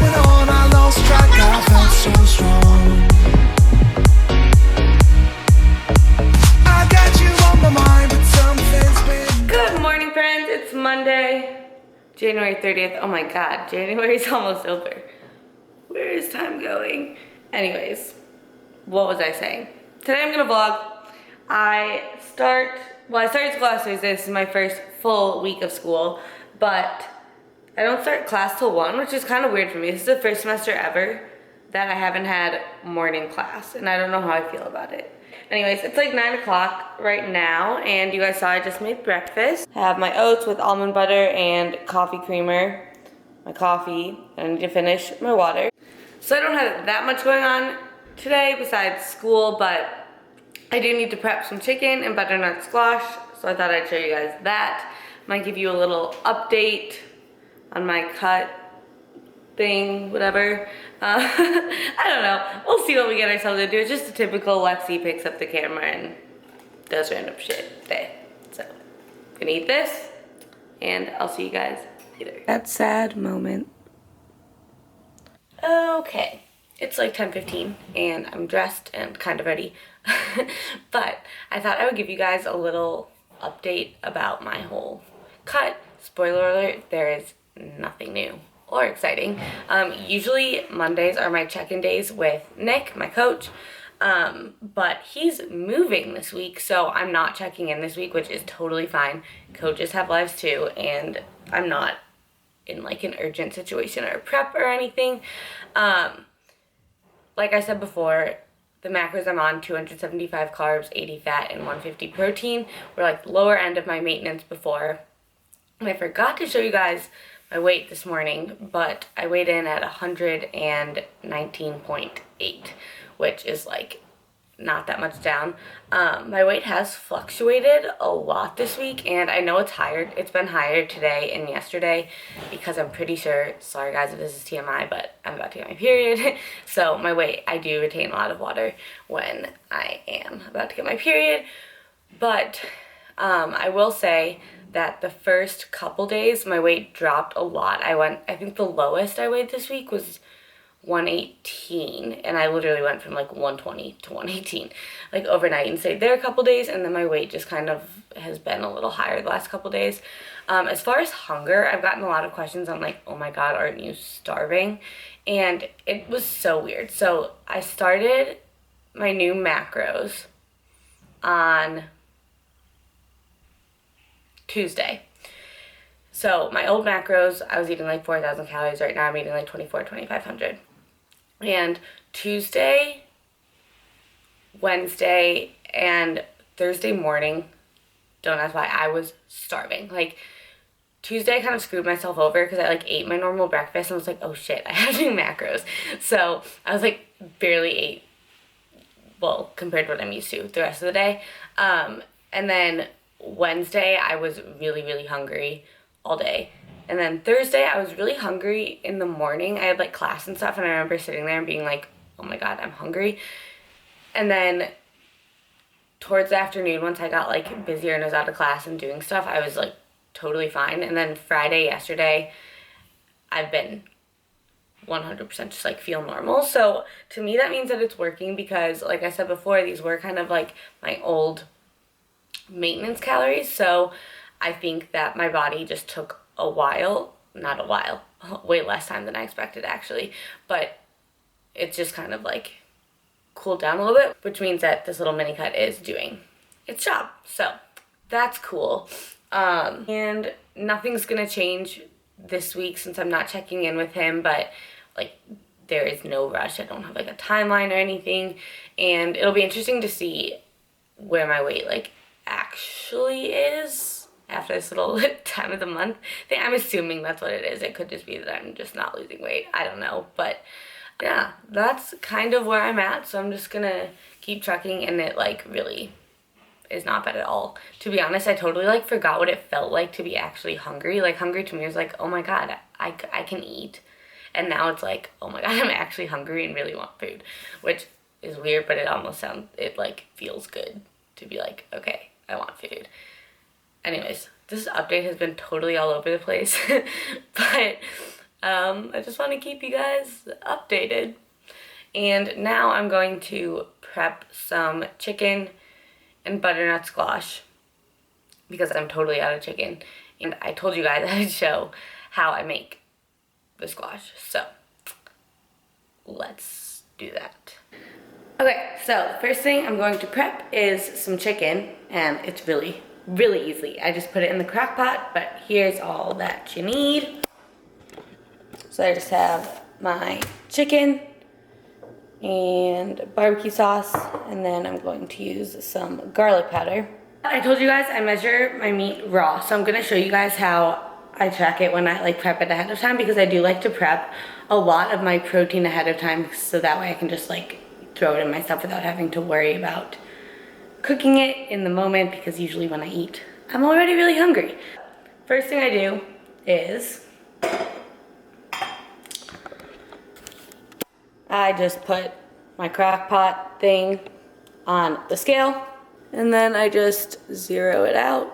went on, I lost track, I felt so strong. I got you on my mind, but something's been... Good morning, friends. It's Monday, January 30th. Oh my god, January's almost over. Where is time going? Anyways, what was I saying? Today I'm gonna vlog. I started school last Thursday. This is my first full week of school, but I don't start class till 1, which is kind of weird for me. This is the first semester ever that I haven't had morning class, and I don't know how I feel about it. Anyways, it's like 9 o'clock right now, and you guys saw I just made breakfast. I have my oats with almond butter and coffee creamer, my coffee, and I need to finish my water. So I don't have that much going on today besides school, but I do need to prep some chicken and butternut squash, so I thought I'd show you guys that. Might give you a little update on my cut thing, whatever. I don't know. We'll see what we get ourselves into. It's just a typical Lexi picks up the camera and does random shit day. So, gonna eat this, and I'll see you guys later. That sad moment. Okay, it's like 10:15 and I'm dressed and kind of ready. But I thought I would give you guys a little update about my whole cut. Spoiler alert, there is nothing new or exciting. Usually Mondays are my check-in days with Nick, my coach, but he's moving this week, so I'm not checking in this week, which is totally fine. Coaches have lives too, and I'm not in like an urgent situation or prep or anything. Like I said before, the macros I'm on, 275 carbs, 80 fat, and 150 protein, were like the lower end of my maintenance before. And I forgot to show you guys my weight this morning, but I weighed in at 119.8, which is like not that much down. My weight has fluctuated a lot this week, and I know it's higher. It's been higher today and yesterday because I'm pretty sure, sorry guys if this is TMI, but I'm about to get my period. So my weight, I do retain a lot of water when I am about to get my period. But I will say that the first couple days my weight dropped a lot. I think the lowest I weighed this week was 118, and I literally went from like 120 to 118 like overnight and stayed there a couple days, and then my weight just kind of has been a little higher the last couple days. As far as hunger, I've gotten a lot of questions on like, oh my god, aren't you starving? And it was so weird. So I started my new macros on Tuesday. So my old macros, I was eating like 4,000 calories. Right now I'm eating like 2,500. And Tuesday, Wednesday, and Thursday morning, don't ask why, I was starving. Like Tuesday I kind of screwed myself over because I like ate my normal breakfast and was like, oh shit, I have new macros. So I was like barely ate, well, compared to what I'm used to the rest of the day. And then Wednesday I was really, really hungry all day. And then Thursday I was really hungry in the morning. I had like class and stuff, and I remember sitting there and being like, oh my god, I'm hungry. And then towards the afternoon, once I got like busier and I was out of class and doing stuff, I was like totally fine. And then Friday, yesterday, I've been 100% just like feel normal. So to me that means that it's working, because like I said before, these were kind of like my old maintenance calories. So I think that my body just took way less time than I expected actually, but it's just kind of like cooled down a little bit, which means that this little mini cut is doing its job. So that's cool. And nothing's gonna change this week since I'm not checking in with him, but like there is no rush. I don't have like a timeline or anything, and it'll be interesting to see where my weight like actually is after this little time of the month thing. I'm assuming that's what it is. It could just be that I'm just not losing weight. I don't know. But yeah, that's kind of where I'm at. So I'm just gonna keep trucking, and it like really is not bad at all. To be honest, I totally like forgot what it felt like to be actually hungry. Like hungry to me was like, oh my god, I can eat. And now it's like, oh my god, I'm actually hungry and really want food, which is weird, but it like feels good to be like, okay, I want food. Anyways, this update has been totally all over the place, but I just want to keep you guys updated. And now I'm going to prep some chicken and butternut squash because I'm totally out of chicken. And I told you guys I'd show how I make the squash. So let's do that. Okay, so the first thing I'm going to prep is some chicken, and it's really easy. I just put it in the crock pot, but here's all that you need. So I just have my chicken and barbecue sauce, and then I'm going to use some garlic powder. I told you guys I measure my meat raw, so I'm gonna show you guys how I track it when I like prep it ahead of time, because I do like to prep a lot of my protein ahead of time so that way I can just like throw it in my stuff without having to worry about cooking it in the moment, because usually when I eat, I'm already really hungry. First thing I do is I just put my crock pot thing on the scale, and then I just zero it out.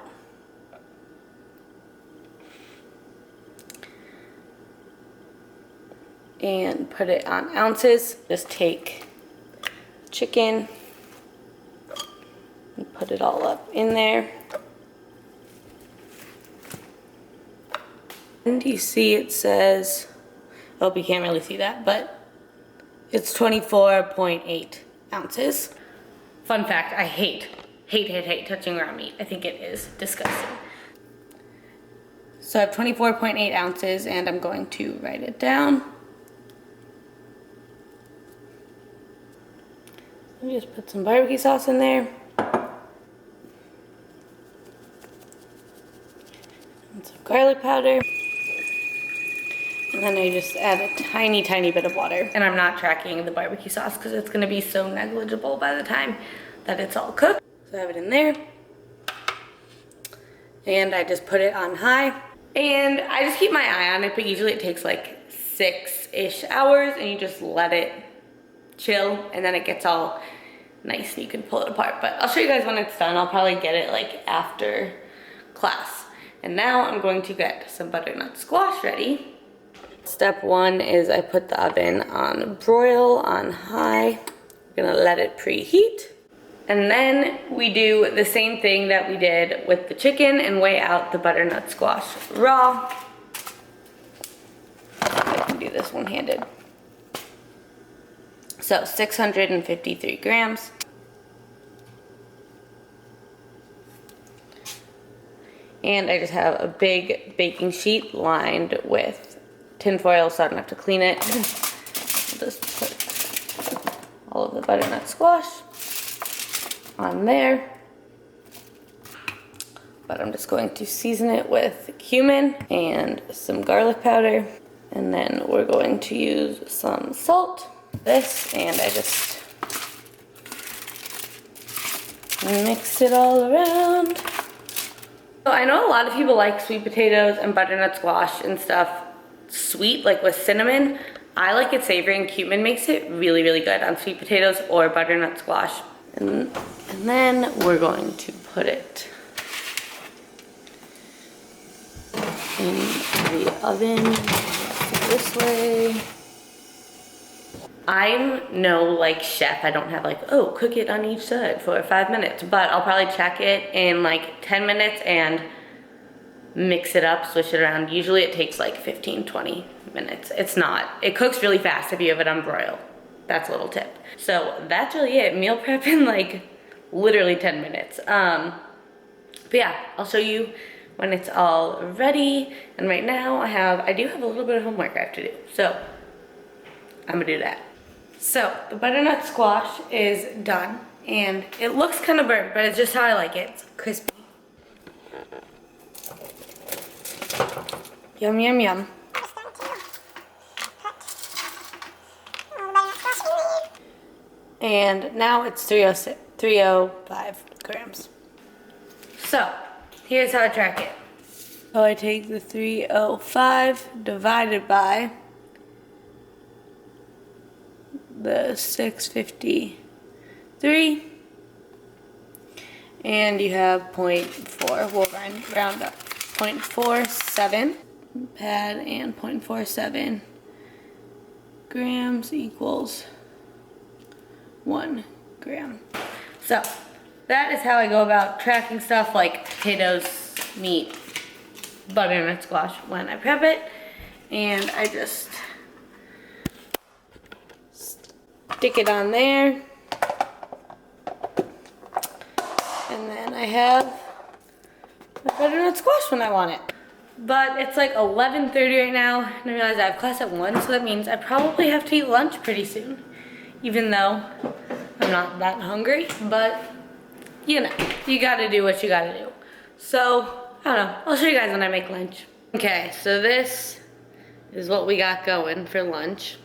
And put it on ounces. Just take chicken and put it all up in there. And you see it says, oh, you can't really see that, but it's 24.8 ounces. Fun fact, I hate touching raw meat. I think it is disgusting. So I have 24.8 ounces, and I'm going to write it down. Let me just put some barbecue sauce in there. And some garlic powder. And then I just add a tiny bit of water. And I'm not tracking the barbecue sauce because it's gonna be so negligible by the time that it's all cooked. So I have it in there. And I just put it on high. And I just keep my eye on it, but usually it takes like 6-ish hours, and you just let it chill, and then it gets all nice and you can pull it apart. But I'll show you guys when it's done. I'll probably get it like after class. And now I'm going to get some butternut squash ready. Step one is I put the oven on broil on high. I'm gonna let it preheat. And then we do the same thing that we did with the chicken and weigh out the butternut squash raw. I can do this one-handed. So 653 grams. And I just have a big baking sheet lined with tin foil so I don't have to clean it. I'll just put all of the butternut squash on there. But I'm just going to season it with cumin and some garlic powder. And then we're going to use some salt. This, and I just mix it all around. So I know a lot of people like sweet potatoes and butternut squash and stuff sweet, like with cinnamon. I like it savory, and cumin makes it really good on sweet potatoes or butternut squash. And then we're going to put it in the oven this way. I'm no like chef. I don't have like, oh, cook it on each side for 5 minutes, but I'll probably check it in like 10 minutes and mix it up, switch it around. Usually it takes like 15-20 minutes. It cooks really fast if you have it on broil. That's a little tip. So that's really it. Meal prep in like literally 10 minutes. But yeah, I'll show you when it's all ready. And right now I do have a little bit of homework I have to do. So I'm gonna do that. So the butternut squash is done, and it looks kind of burnt, but it's just how I like it. It's crispy. Yum, yum, yum. And now it's 305 grams. So here's how I track it. So I take the 305 divided by the 653, and you have 0.4, we'll round up, 0.47. pad and 0.47 grams equals 1 gram. So that is how I go about tracking stuff like potatoes, meat, butternut squash when I prep it. And I just stick it on there. And then I have my butternut squash when I want it. But it's like 11:30 right now, and I realize I have class at 1, so that means I probably have to eat lunch pretty soon. Even though I'm not that hungry, but you know, you gotta do what you gotta do. So, I don't know, I'll show you guys when I make lunch. Okay, so this is what we got going for lunch.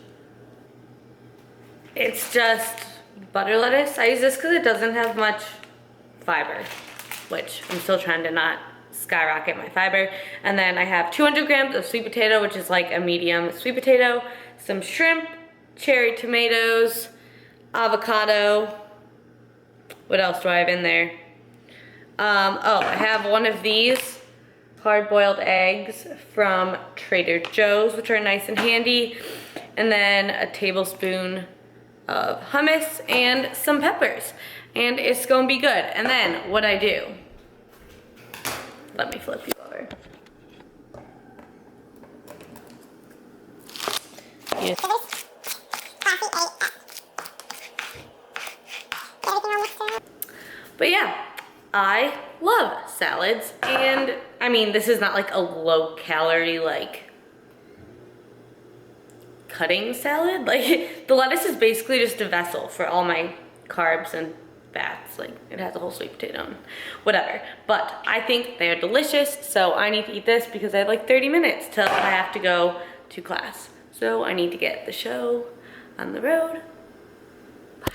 It's just butter lettuce. I use this because it doesn't have much fiber, which I'm still trying to not skyrocket my fiber. And then I have 200 grams of sweet potato, which is like a medium sweet potato, some shrimp, cherry tomatoes, avocado. What else do I have in there? Oh, I have one of these hard-boiled eggs from Trader Joe's, which are nice and handy. And then a tablespoon of hummus and some peppers. And it's gonna be good. And then what I do, let me flip you over. Yes. But yeah, I love salads, and I mean, this is not like a low calorie, like, cutting salad. Like, the lettuce is basically just a vessel for all my carbs and fats. Like, it has a whole sweet potato and whatever. But I think they are delicious, so I need to eat this because I have like 30 minutes till I have to go to class. So I need to get the show on the road. Bye.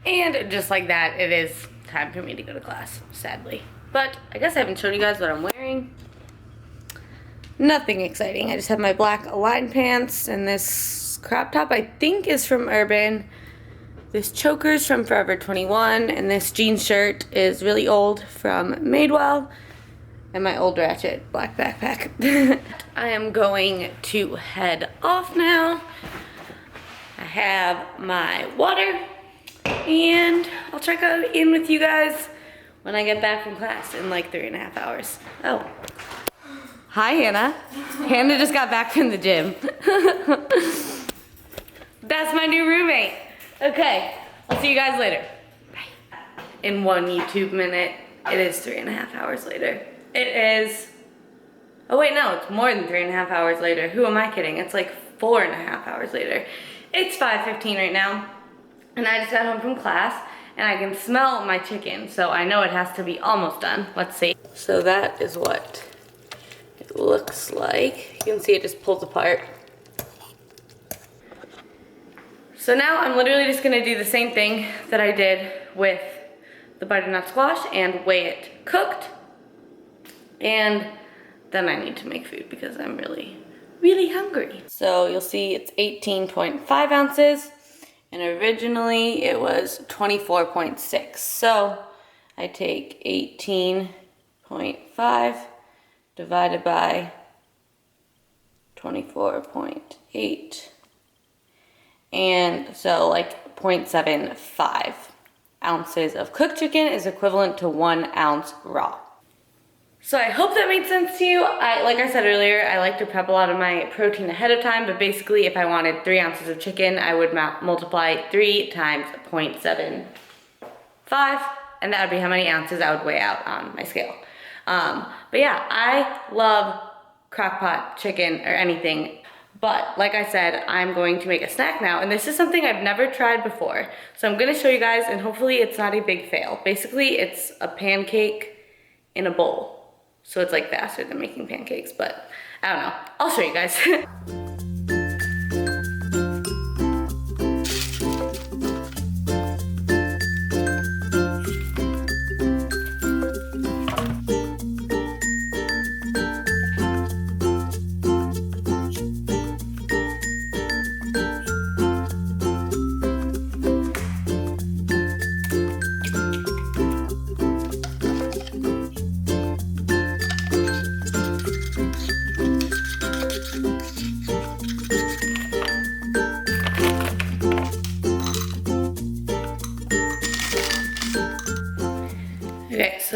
And just like that, it is time for me to go to class, sadly. But I guess I haven't shown you guys what I'm wearing. Nothing exciting. I just have my black Align pants and this crop top I think is from Urban. This choker's from Forever 21, and this jean shirt is really old from Madewell, and my old ratchet black backpack. I am going to head off now. I have my water, and I'll check in with you guys when I get back from class in like 3.5 hours. Oh. Hi, Hannah. Hannah just got back from the gym. That's my new roommate. Okay, I'll see you guys later. Bye. In 1 YouTube minute, it is 3.5 hours later. It is, oh wait, no, it's more than 3.5 hours later. Who am I kidding? It's like 4.5 hours later. It's 5:15 right now, and I just got home from class, and I can smell my chicken, so I know it has to be almost done. Let's see. So that is what it looks like. You can see it just pulls apart. So now I'm literally just gonna do the same thing that I did with the butternut squash and weigh it cooked. And then I need to make food because I'm really, really hungry. So you'll see it's 18.5 ounces, and originally it was 24.6. So I take 18.5 divided by 24.8. And so like 0.75 ounces of cooked chicken is equivalent to 1 ounce raw. So I hope that made sense to you. Like I said earlier, I like to prep a lot of my protein ahead of time, but basically if I wanted 3 ounces of chicken, I would multiply 3 times 0.75, and that would be how many ounces I would weigh out on my scale. But yeah, I love crock-pot chicken or anything. But like I said, I'm going to make a snack now, and this is something I've never tried before. So I'm gonna show you guys, and hopefully it's not a big fail. Basically, it's a pancake in a bowl. So it's like faster than making pancakes, but I don't know. I'll show you guys.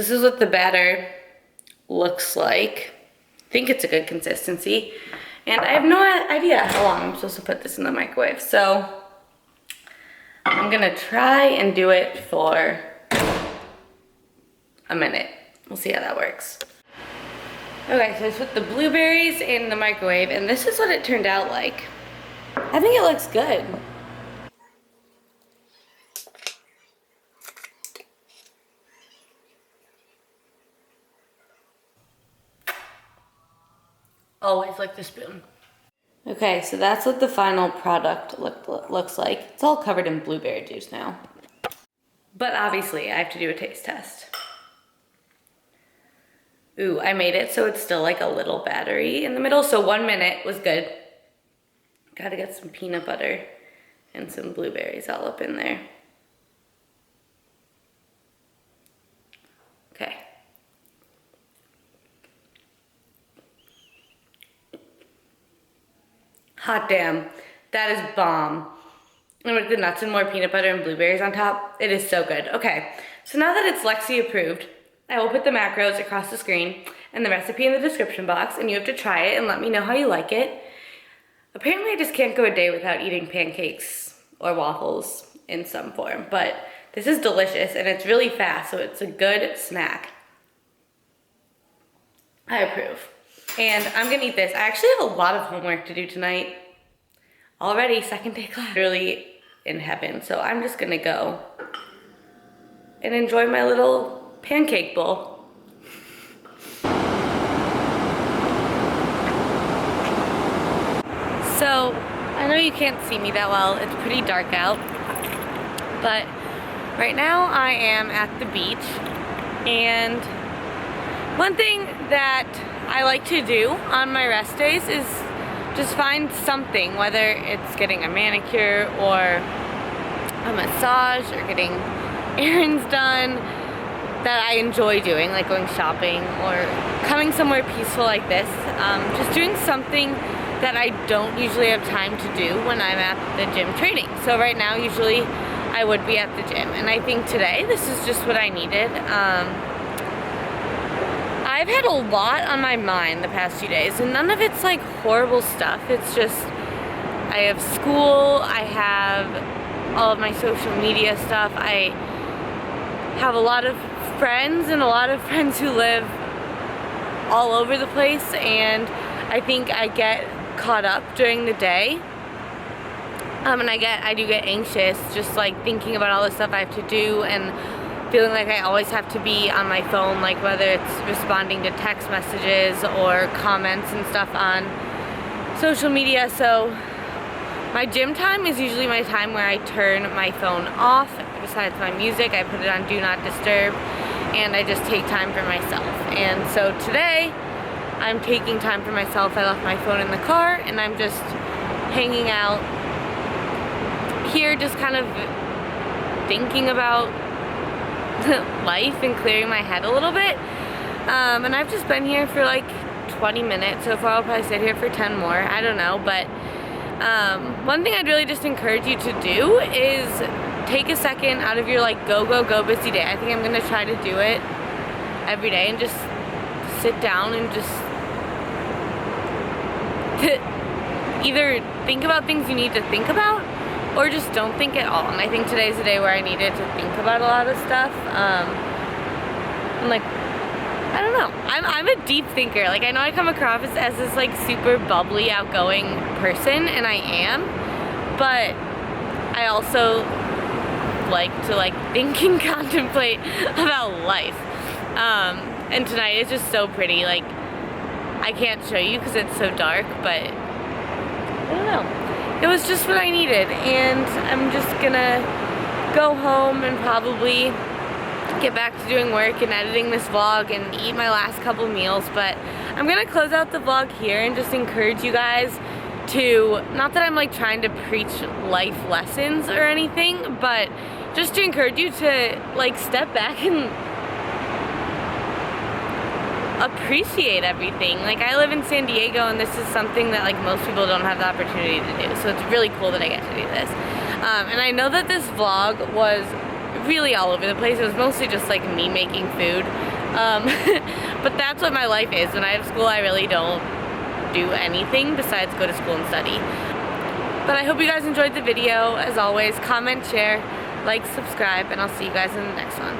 this is what the batter looks like. I think it's a good consistency. And I have no idea how long I'm supposed to put this in the microwave. So I'm gonna try and do it for a minute. We'll see how that works. Okay, so I put the blueberries in the microwave, and this is what it turned out like. I think it looks good. Always like the spoon. Okay, so that's what the final product looks like. It's all covered in blueberry juice now. But obviously, I have to do a taste test. Ooh, I made it so it's still like a little battery in the middle. So 1 minute was good. Gotta get some peanut butter and some blueberries all up in there. Okay. Hot damn, that is bomb. And with the nuts and more peanut butter and blueberries on top, it is so good. Okay, so now that it's Lexi approved, I will put the macros across the screen and the recipe in the description box, and you have to try it and let me know how you like it. Apparently I just can't go a day without eating pancakes or waffles in some form, but this is delicious and it's really fast, so it's a good snack. I approve. And I'm gonna eat this. I actually have a lot of homework to do tonight. Already, second day class. Really in heaven, so I'm just gonna go and enjoy my little pancake bowl. So, I know you can't see me that well. It's pretty dark out. But right now I am at the beach, and one thing that I like to do on my rest days is just find something, whether it's getting a manicure or a massage or getting errands done, that I enjoy doing, like going shopping or coming somewhere peaceful like this. Just doing something that I don't usually have time to do when I'm at the gym training. So right now, usually I would be at the gym, and I think today this is just what I needed. I've had a lot on my mind the past few days, and none of it's like horrible stuff. It's just, I have school, I have all of my social media stuff, I have a lot of friends and a lot of friends who live all over the place, and I think I get caught up during the day. And I do get anxious just like thinking about all the stuff I have to do and feeling like I always have to be on my phone, like whether it's responding to text messages or comments and stuff on social media. So my gym time is usually my time where I turn my phone off. Besides my music, I put it on Do Not Disturb, and I just take time for myself. And so today, I'm taking time for myself. I left my phone in the car, and I'm just hanging out here, just kind of thinking about life and clearing my head a little bit. And I've just been here for like 20 minutes so far. I'll probably sit here for 10 more. I don't know, but one thing I'd really just encourage you to do is take a second out of your like go busy day. I think I'm gonna try to do it every day and just sit down and just either think about things you need to think about or just don't think at all. And I think today's the day where I needed to think about a lot of stuff. I'm like, I don't know. I'm a deep thinker. Like, I know I come across as this like super bubbly, outgoing person, and I am, but I also like to like think and contemplate about life. And tonight is just so pretty. Like, I can't show you because it's so dark, but I don't know. It was just what I needed, and I'm just gonna go home and probably get back to doing work and editing this vlog and eat my last couple meals. But I'm gonna close out the vlog here and just encourage you guys to, not that I'm like trying to preach life lessons or anything, but just to encourage you to like step back and appreciate everything. Like, I live in San Diego, and this is something that like most people don't have the opportunity to do, so it's really cool that I get to do this. And I know that this vlog was really all over the place. It was mostly just like me making food. But that's what my life is. When I have school, I really don't do anything besides go to school and study. But I hope you guys enjoyed the video. As always, comment, share, like, subscribe, and I'll see you guys in the next one.